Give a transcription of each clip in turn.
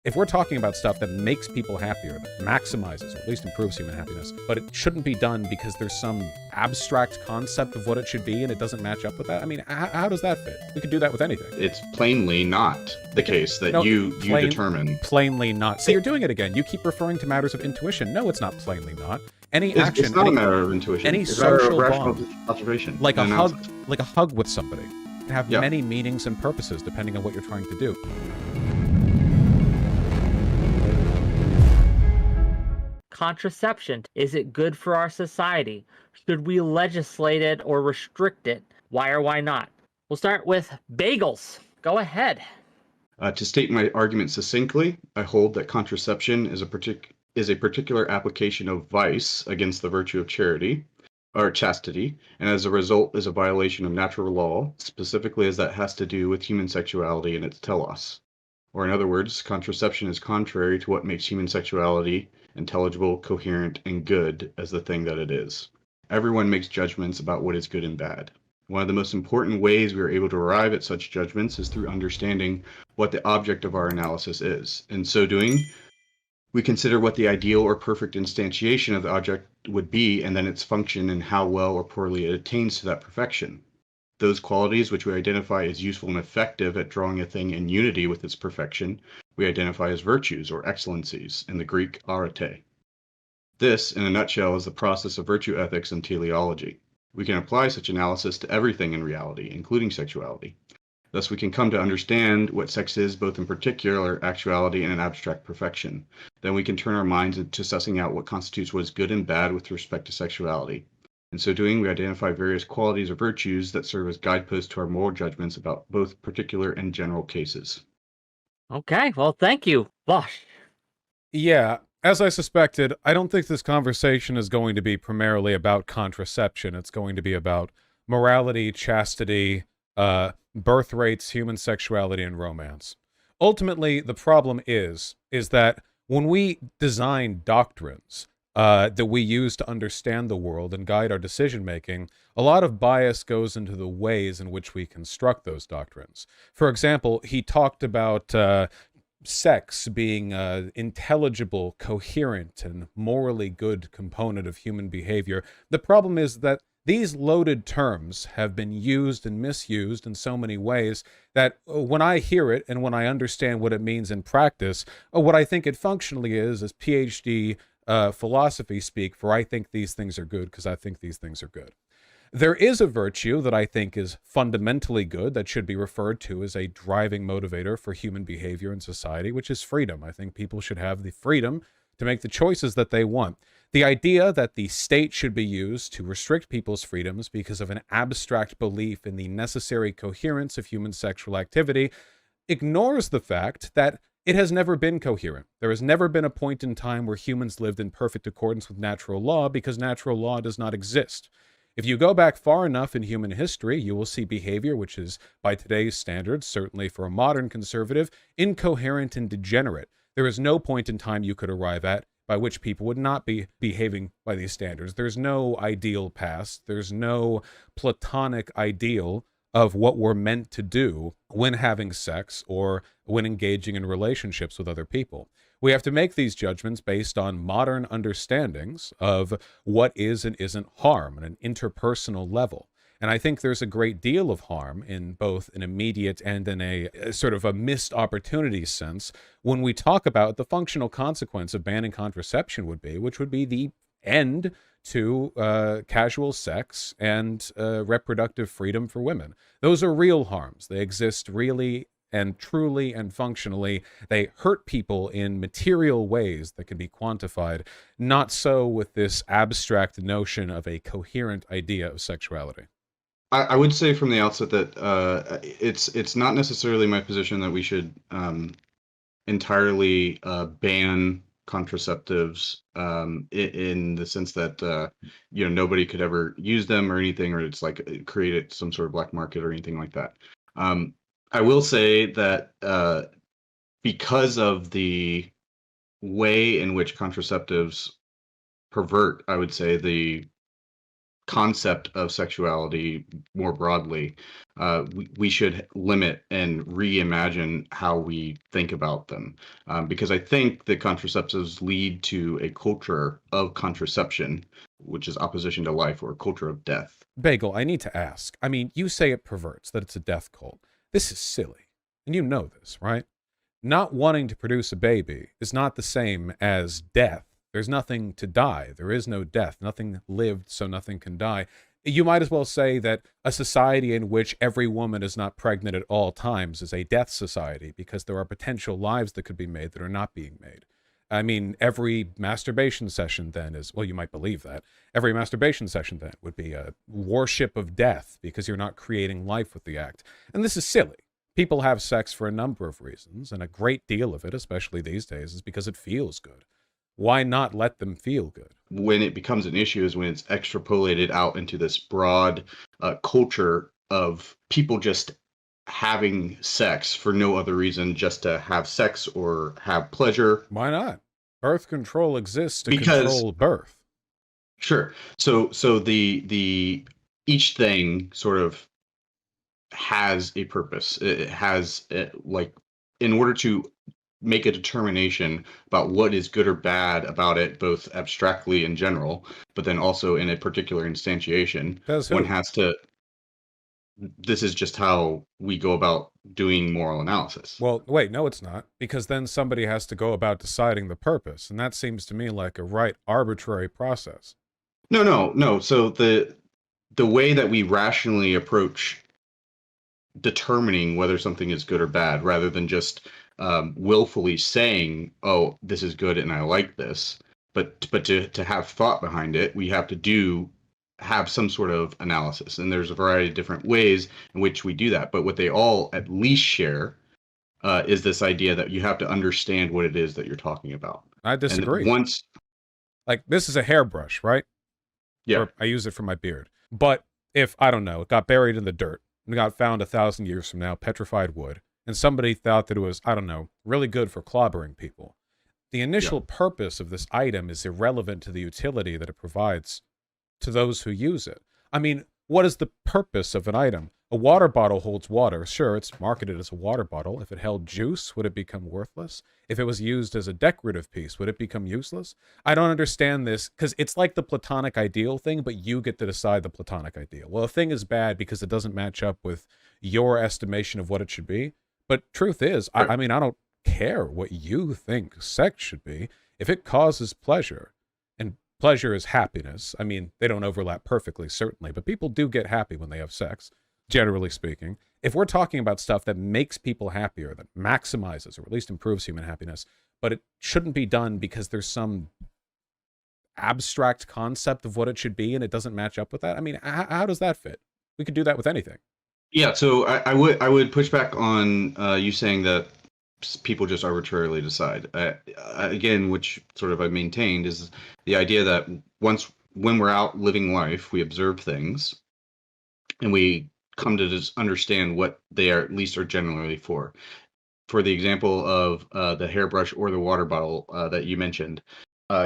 If we're talking about stuff that makes people happier, that maximizes or at least improves human happiness, but it shouldn't be done because there's some abstract concept of what it should be and it doesn't match up with that, I mean, how does that fit? We could do that with anything. It's plainly not the case that you determine. Plainly not. See, you're doing it again. You keep referring to matters of intuition. No, it's not plainly not. Any action, it's not a matter of intuition. Any it's social a rational bond, observation, like a hug with somebody, can have Yeah. many meanings and purposes depending on what you're trying to do. Contraception. Is it good for our society? Should we legislate it or restrict it? Why or why not? We'll start with Bagels. Go ahead. To state my argument succinctly, I hold that contraception is a particular application of vice against the virtue of charity, or chastity, and as a result is a violation of natural law, specifically as that has to do with human sexuality and its telos. Or in other words, contraception is contrary to what makes human sexuality intelligible, coherent, and good as the thing that it is. Everyone makes judgments about what is good and bad. One of the most important ways we are able to arrive at such judgments is through understanding what the object of our analysis is. In so doing, we consider what the ideal or perfect instantiation of the object would be, and then its function and how well or poorly it attains to that perfection. Those qualities which we identify as useful and effective at drawing a thing in unity with its perfection, we identify as virtues or excellencies, in the Greek arete. This, in a nutshell, is the process of virtue ethics and teleology. We can apply such analysis to everything in reality, including sexuality. Thus, we can come to understand what sex is both in particular actuality and in abstract perfection. Then we can turn our minds to sussing out what constitutes what is good and bad with respect to sexuality. In so doing, we identify various qualities or virtues that serve as guideposts to our moral judgments about both particular and general cases. Okay, well, thank you, Vaush. Yeah, as I suspected, I don't think this conversation is going to be primarily about contraception. It's going to be about morality, chastity, birth rates, human sexuality, and romance. Ultimately, the problem is that when we design doctrines that we use to understand the world and guide our decision-making, a lot of bias goes into the ways in which we construct those doctrines. For example, he talked about sex being an intelligible, coherent, and morally good component of human behavior. The problem is that these loaded terms have been used and misused in so many ways that when I hear it and when I understand what it means in practice, what I think it functionally is PhD philosophy speak for I think these things are good because I think these things are good. There is a virtue that I think is fundamentally good that should be referred to as a driving motivator for human behavior in society, which is freedom. I think people should have the freedom to make the choices that they want. The idea that the state should be used to restrict people's freedoms because of an abstract belief in the necessary coherence of human sexual activity ignores the fact that it has never been coherent. There has never been a point in time where humans lived in perfect accordance with natural law because natural law does not exist. If you go back far enough in human history, you will see behavior which is, by today's standards, certainly for a modern conservative, incoherent and degenerate. There is no point in time you could arrive at by which people would not be behaving by these standards. There's no ideal past. There's no platonic ideal of what we're meant to do when having sex or when engaging in relationships with other people. We have to make these judgments based on modern understandings of what is and isn't harm on an interpersonal level. And I think there's a great deal of harm in both an immediate and in a sort of a missed opportunity sense when we talk about the functional consequence of banning contraception would be, which would be the end to casual sex and reproductive freedom for women. Those are real harms. They exist really and truly and functionally. They hurt people in material ways that can be quantified. Not so with this abstract notion of a coherent idea of sexuality. I would say from the outset that it's not necessarily my position that we should entirely ban contraceptives in the sense that nobody could ever use them or anything, or it's like it created some sort of black market or anything like that. I will say that because of the way in which contraceptives pervert, I would say, the concept of sexuality more broadly, we should limit and reimagine how we think about them. Because I think that contraceptives lead to a culture of contraception, which is opposition to life, or a culture of death. Bagel, I need to ask. I mean, you say it perverts, that it's a death cult. This is silly. And you know this, right? Not wanting to produce a baby is not the same as death. There's nothing to die. There is no death. Nothing lived, so nothing can die. You might as well say that a society in which every woman is not pregnant at all times is a death society, because there are potential lives that could be made that are not being made. I mean, every masturbation session then is, well, you might believe that. Every masturbation session then would be a worship of death, because you're not creating life with the act. And this is silly. People have sex for a number of reasons, and a great deal of it, especially these days, is because it feels good. Why not let them feel good? When it becomes an issue is when it's extrapolated out into this broad culture of people just having sex for no other reason, just to have sex or have pleasure. Why not? Birth control exists to Because control birth. Sure. So the each thing sort of has a purpose. It has like, in order to make a determination about what is good or bad about it, both abstractly in general, but then also in a particular instantiation, one has to. This is just how we go about doing moral analysis. Well, wait, no, it's not, because then somebody has to go about deciding the purpose, and that seems to me like a right arbitrary process. No. So the way that we rationally approach determining whether something is good or bad, rather than just willfully saying, "Oh, this is good and I like this," but to have thought behind it, we have to have some sort of analysis, and there's a variety of different ways in which we do that. But what they all at least share is this idea that you have to understand what it is that you're talking about. I disagree. And like, this is a hairbrush, right? Yeah. I use it for my beard. But if, I don't know, it got buried in the dirt and got found 1,000 years from now, petrified wood, and somebody thought that it was, I don't know, really good for clobbering people, the initial purpose of this item is irrelevant to the utility that it provides to those who use it. I mean, what is the purpose of an item? A water bottle holds water. Sure, it's marketed as a water bottle. If it held juice, would it become worthless? If it was used as a decorative piece, would it become useless? I don't understand this, because it's like the Platonic ideal thing, but you get to decide the Platonic ideal. Well, a thing is bad because it doesn't match up with your estimation of what it should be. But truth is, I mean, I don't care what you think sex should be. If it causes pleasure, and pleasure is happiness. I mean, they don't overlap perfectly, certainly, but people do get happy when they have sex, generally speaking. If we're talking about stuff that makes people happier, that maximizes or at least improves human happiness, but it shouldn't be done because there's some abstract concept of what it should be and it doesn't match up with that. I mean, how does that fit? We could do that with anything. Yeah, so I would push back on you saying that people just arbitrarily decide. Again, which sort of I maintained, is the idea that when we're out living life, we observe things, and we come to just understand what they are, at least are generally for. For the example of the hairbrush or the water bottle that you mentioned,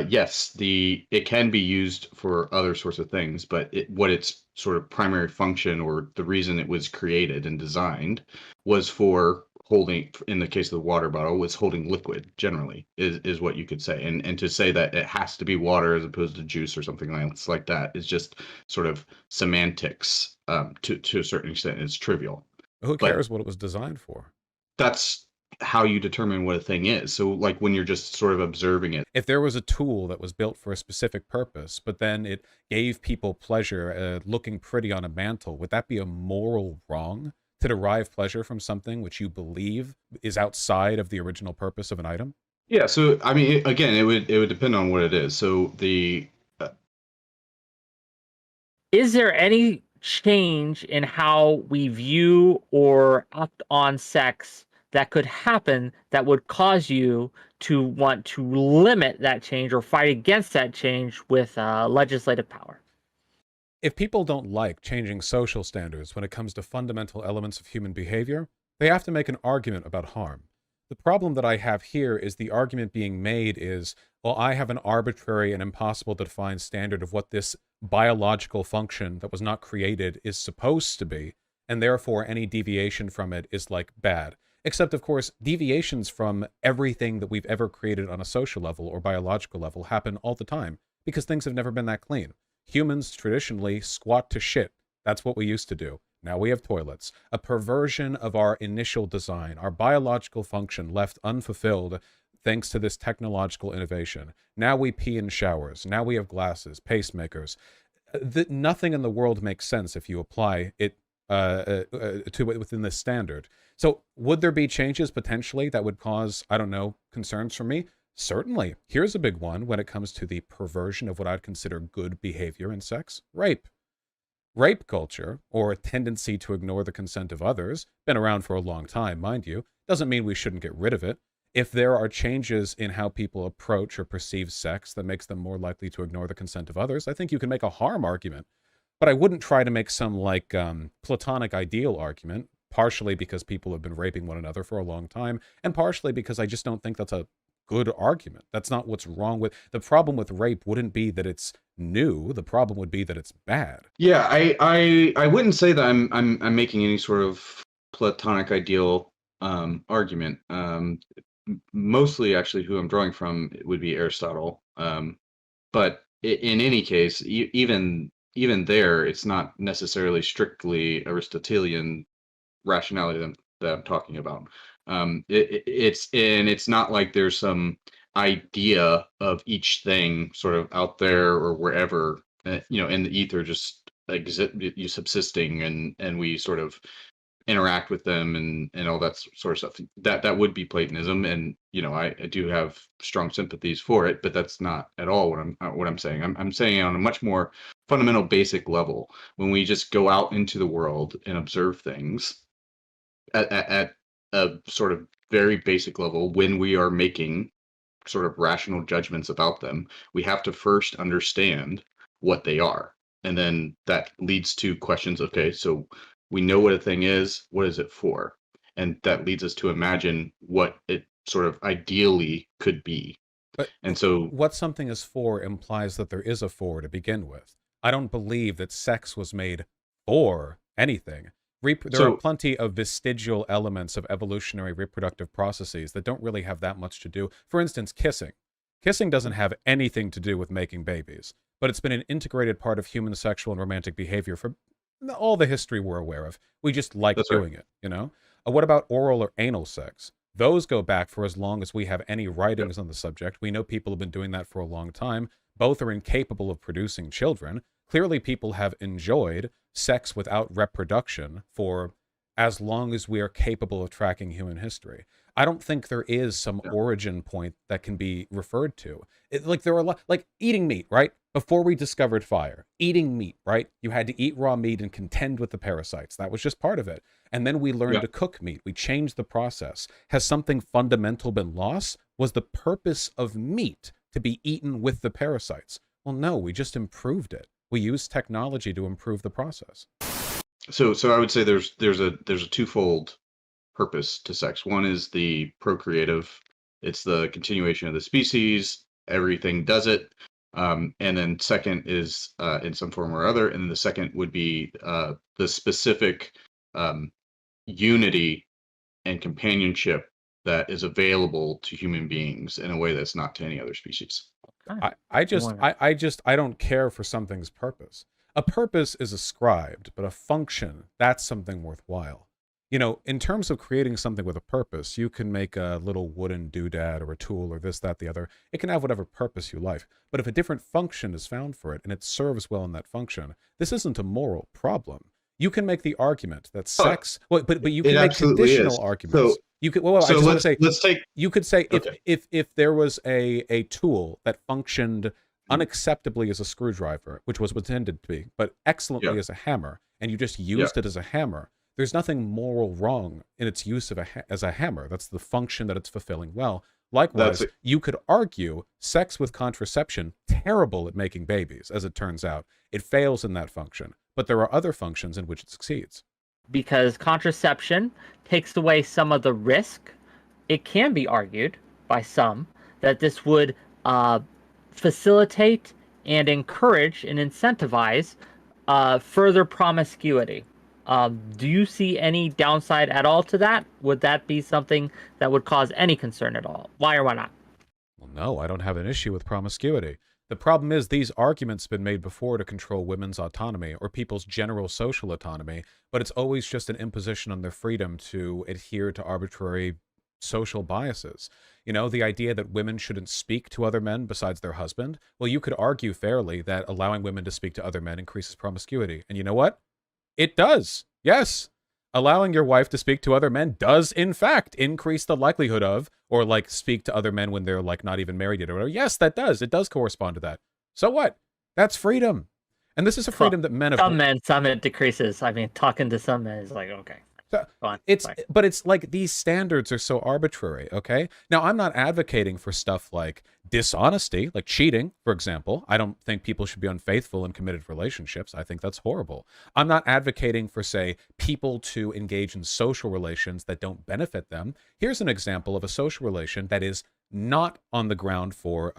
yes, it can be used for other sorts of things, but what its sort of primary function, or the reason it was created and designed, was for holding, in the case of the water bottle, was holding liquid, generally, is what you could say. And to say that it has to be water as opposed to juice or something else like that is just sort of semantics to a certain extent. It's trivial. Who cares what it was designed for? That's how you determine what a thing is. So like when you're just sort of observing it. If there was a tool that was built for a specific purpose, but then it gave people pleasure looking pretty on a mantle, would that be a moral wrong to derive pleasure from something which you believe is outside of the original purpose of an item? Yeah, so I mean, again, it would depend on what it is. So is there any change in how we view or act on sex that could happen that would cause you to want to limit that change or fight against that change with legislative power? If people don't like changing social standards when it comes to fundamental elements of human behavior, they have to make an argument about harm. The problem that I have here is the argument being made is, well, I have an arbitrary and impossible to define standard of what this biological function that was not created is supposed to be, and therefore any deviation from it is like bad. Except, of course, deviations from everything that we've ever created on a social level or biological level happen all the time, because things have never been that clean. Humans traditionally squat to shit. That's what we used to do. Now we have toilets. A perversion of our initial design, our biological function left unfulfilled thanks to this technological innovation. Now we pee in showers. Now we have glasses, pacemakers. Nothing in the world makes sense if you apply it to it within this standard. So would there be changes potentially that would cause, I don't know, concerns for me? Certainly. Here's a big one when it comes to the perversion of what I'd consider good behavior in sex: rape. Rape culture, or a tendency to ignore the consent of others, been around for a long time, mind you, doesn't mean we shouldn't get rid of it. If there are changes in how people approach or perceive sex that makes them more likely to ignore the consent of others, I think you can make a harm argument. But I wouldn't try to make some, like, platonic ideal argument, partially because people have been raping one another for a long time, and partially because I just don't think that's a good argument. That's not what's wrong with... The problem with rape wouldn't be that it's new. The problem would be that it's bad. Yeah, I wouldn't say that I'm making any sort of platonic ideal argument. Mostly, actually, who I'm drawing from would be Aristotle. But in any case, even there, it's not necessarily strictly Aristotelian rationality that I'm talking about. It's not like there's some idea of each thing sort of out there or wherever, in the ether, just you subsisting, and we sort of interact with them and all that sort of stuff. That would be Platonism, and I do have strong sympathies for it, but that's not at all what I'm saying. I'm saying on a much more fundamental, basic level, when we just go out into the world and observe things at a sort of very basic level, when we are making sort of rational judgments about them, we have to first understand what they are. And then that leads to questions. Okay, so we know what a thing is. What is it for? And that leads us to imagine what it sort of ideally could be. But and so what something is for implies that there is a for to begin with. I don't believe that sex was made for anything. There are plenty of vestigial elements of evolutionary reproductive processes that don't really have that much to do. For instance, kissing. Kissing doesn't have anything to do with making babies, but it's been an integrated part of human sexual and romantic behavior for all the history we're aware of. We just like doing it, What about oral or anal sex? Those go back for as long as we have any writings on the subject. We know people have been doing that for a long time. Both are incapable of producing children. Clearly, people have enjoyed sex without reproduction for as long as we are capable of tracking human history. I don't think there is some origin point that can be referred to. There are a lot, like eating meat, right? Before we discovered fire, eating meat, right? You had to eat raw meat and contend with the parasites. That was just part of it. And then we learned to cook meat. We changed the process. Has something fundamental been lost? Was the purpose of meat to be eaten with the parasites? Well, no, we just improved it. We use technology to improve the process. So I would say there's a twofold purpose to sex. One is the procreative. It's the continuation of the species. Everything does it. And then second is in some form or other. And then the second would be the specific unity and companionship that is available to human beings in a way that's not to any other species. I don't care for something's purpose. A purpose is ascribed, but a function, that's something worthwhile. In terms of creating something with a purpose, you can make a little wooden doodad or a tool or this, that, the other. It can have whatever purpose you like. But if a different function is found for it and it serves well in that function, this isn't a moral problem. You can make the argument that sex, but you can make conditional arguments. You could, I just want to say, let's take. You could say if there was a tool that functioned unacceptably as a screwdriver, which was intended to be, but excellently as a hammer, and you just used it as a hammer, there's nothing moral wrong in its use of as a hammer. That's the function that it's fulfilling well. Likewise, you could argue sex with contraception, terrible at making babies, as it turns out. It fails in that function, but there are other functions in which it succeeds. Because contraception takes away some of the risk. It can be argued by some that this would facilitate and encourage and incentivize further promiscuity. Do you see any downside at all to that? Would that be something that would cause any concern at all? Why or why not? Well, no, I don't have an issue with promiscuity. The problem is these arguments have been made before to control women's autonomy or people's general social autonomy, but it's always just an imposition on their freedom to adhere to arbitrary social biases. You know, the idea that women shouldn't speak to other men besides their husband. Well, you could argue fairly that allowing women to speak to other men increases promiscuity. And you know what? It does. Yes. Allowing your wife to speak to other men does, in fact, increase the likelihood of, or like speak to other men when they're like not even married yet or whatever. Yes, that does. It does correspond to that. So what? That's freedom. And this is a freedom that men have. Some men, some it decreases. I mean, talking to some men is like, okay. But it's like these standards are so arbitrary, okay? Now, I'm not advocating for stuff like dishonesty, like cheating, for example. I don't think people should be unfaithful in committed relationships. I think that's horrible. I'm not advocating for, say, people to engage in social relations that don't benefit them. Here's an example of a social relation that is not on the ground for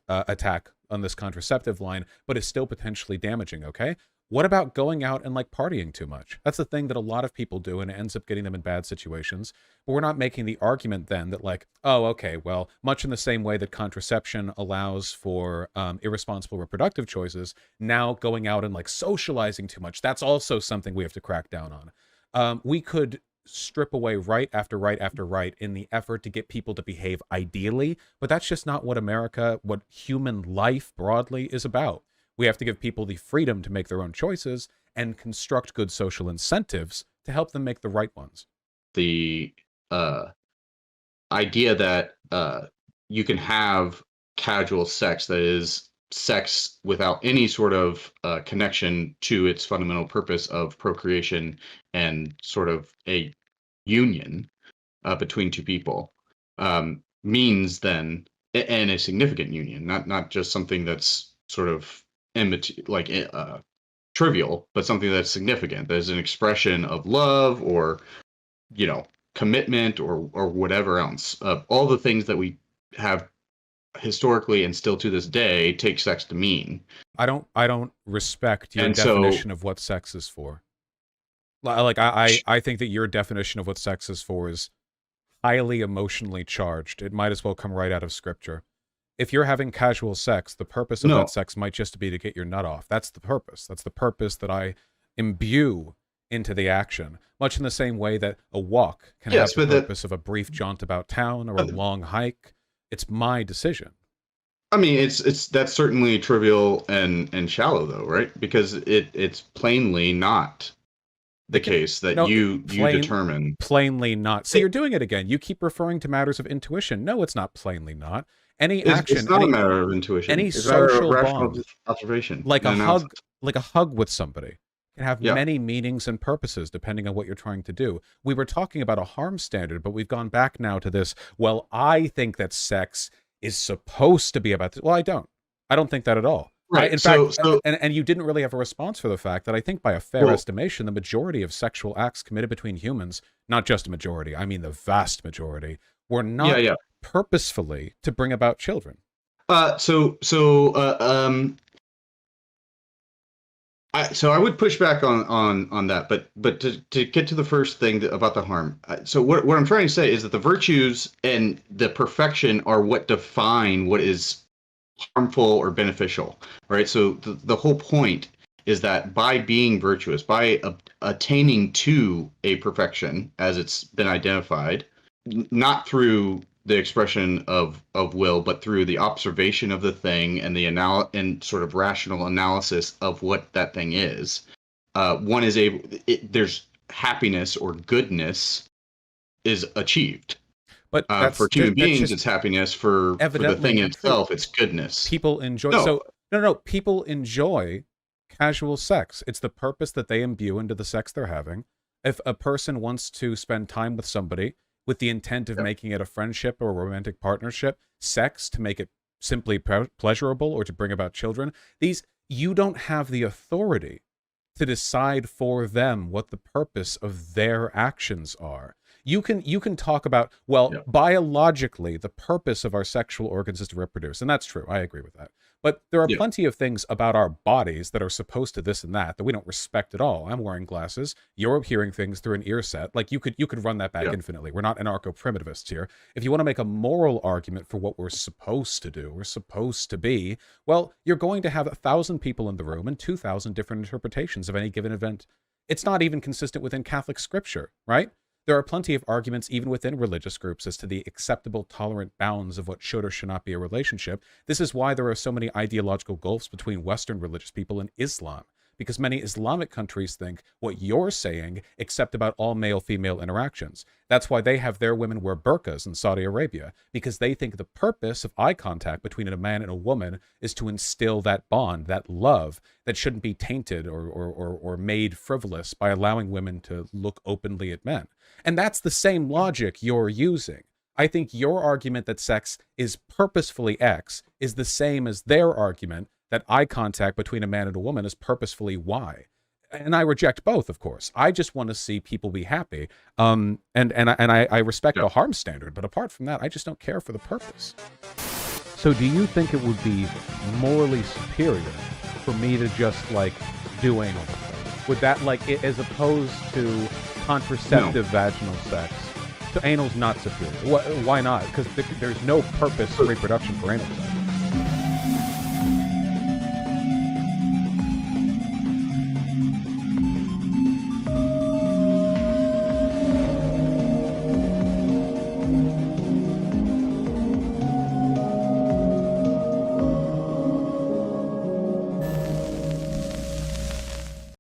attack on this contraceptive line, but is still potentially damaging, okay? What about going out and like partying too much? That's the thing that a lot of people do, and it ends up getting them in bad situations. But we're not making the argument then that like, oh, okay, well, much in the same way that contraception allows for irresponsible reproductive choices, now going out and like socializing too much, that's also something we have to crack down on. We could strip away right after right after right in the effort to get people to behave ideally, but that's just not what America, what human life broadly is about. We have to give people the freedom to make their own choices and construct good social incentives to help them make the right ones. The idea that you can have casual sex, that is sex without any sort of connection to its fundamental purpose of procreation and sort of a union between two people, means then, and a significant union, not just something that's sort of trivial, but something that's significant. There's an expression of love or, you know, commitment or whatever else. All the things that we have historically and still to this day take sex to mean. I don't respect your definition of what sex is for. Like I think that your definition of what sex is for is highly emotionally charged. It might as well come right out of scripture. If you're having casual sex, the purpose of that sex might just be to get your nut off. That's the purpose. That's the purpose that I imbue into the action. Much in the same way that a walk can have the purpose of a brief jaunt about town or a long hike. It's my decision. I mean, that's certainly trivial and shallow, though, right? Because it's plainly not the case that you determine. Plainly not. So you're doing it again. You keep referring to matters of intuition. No, it's not plainly not. Any action, it's not a matter of intuition. Any it's social bond, observation, like a hug with somebody, can have many meanings and purposes depending on what you're trying to do. We were talking about a harm standard, but we've gone back now to this. Well, I think that sex is supposed to be about this. Well, I don't. I don't think that at all. Right. In fact, and you didn't really have a response for the fact that I think by a fair estimation, the majority of sexual acts committed between humans, not just a majority, I mean the vast majority, were not purposefully to bring about children. So I would push back on that, but to get to the first thing about the harm. So what I'm trying to say is that the virtues and the perfection are what define what is harmful or beneficial, right? So the whole point is that by being virtuous, by attaining to a perfection as it's been identified, not through the expression of will, but through the observation of the thing and the and sort of rational analysis of what that thing is, one is able. There's happiness or goodness is achieved. But for human beings, it's happiness. For the thing itself, it's goodness. People enjoy. People enjoy casual sex. It's the purpose that they imbue into the sex they're having. If a person wants to spend time with somebody with the intent of making it a friendship or a romantic partnership, sex to make it simply pleasurable or to bring about children, you don't have the authority to decide for them what the purpose of their actions are. You can talk about, well, Yeah. biologically, the purpose of our sexual organs is to reproduce, and that's true. I agree with that. But there are Yeah. plenty of things about our bodies that are supposed to this and that we don't respect at all. I'm wearing glasses. You're hearing things through an ear set. Like you could run that back Yeah. infinitely. We're not anarcho-primitivists here. If you want to make a moral argument for what we're supposed to do, we're supposed to be, well, you're going to have 1,000 people in the room and 2,000 different interpretations of any given event. It's not even consistent within Catholic scripture, right? There are plenty of arguments even within religious groups as to the acceptable, tolerant bounds of what should or should not be a relationship. This is why there are so many ideological gulfs between Western religious people and Islam, because many Islamic countries think what you're saying except about all male-female interactions. That's why they have their women wear burqas in Saudi Arabia, because they think the purpose of eye contact between a man and a woman is to instill that bond, that love, that shouldn't be tainted or made frivolous by allowing women to look openly at men. And that's the same logic you're using. I think your argument that sex is purposefully X is the same as their argument that eye contact between a man and a woman is purposefully Y. And I reject both, of course. I just want to see people be happy. And I respect the harm standard, but apart from that, I just don't care for the purpose. So do you think it would be morally superior for me to just, like, do anal? Would that, like, as opposed to contraceptive vaginal sex, so anal's not superior? Why not? Because there's no purpose for reproduction for anal sex.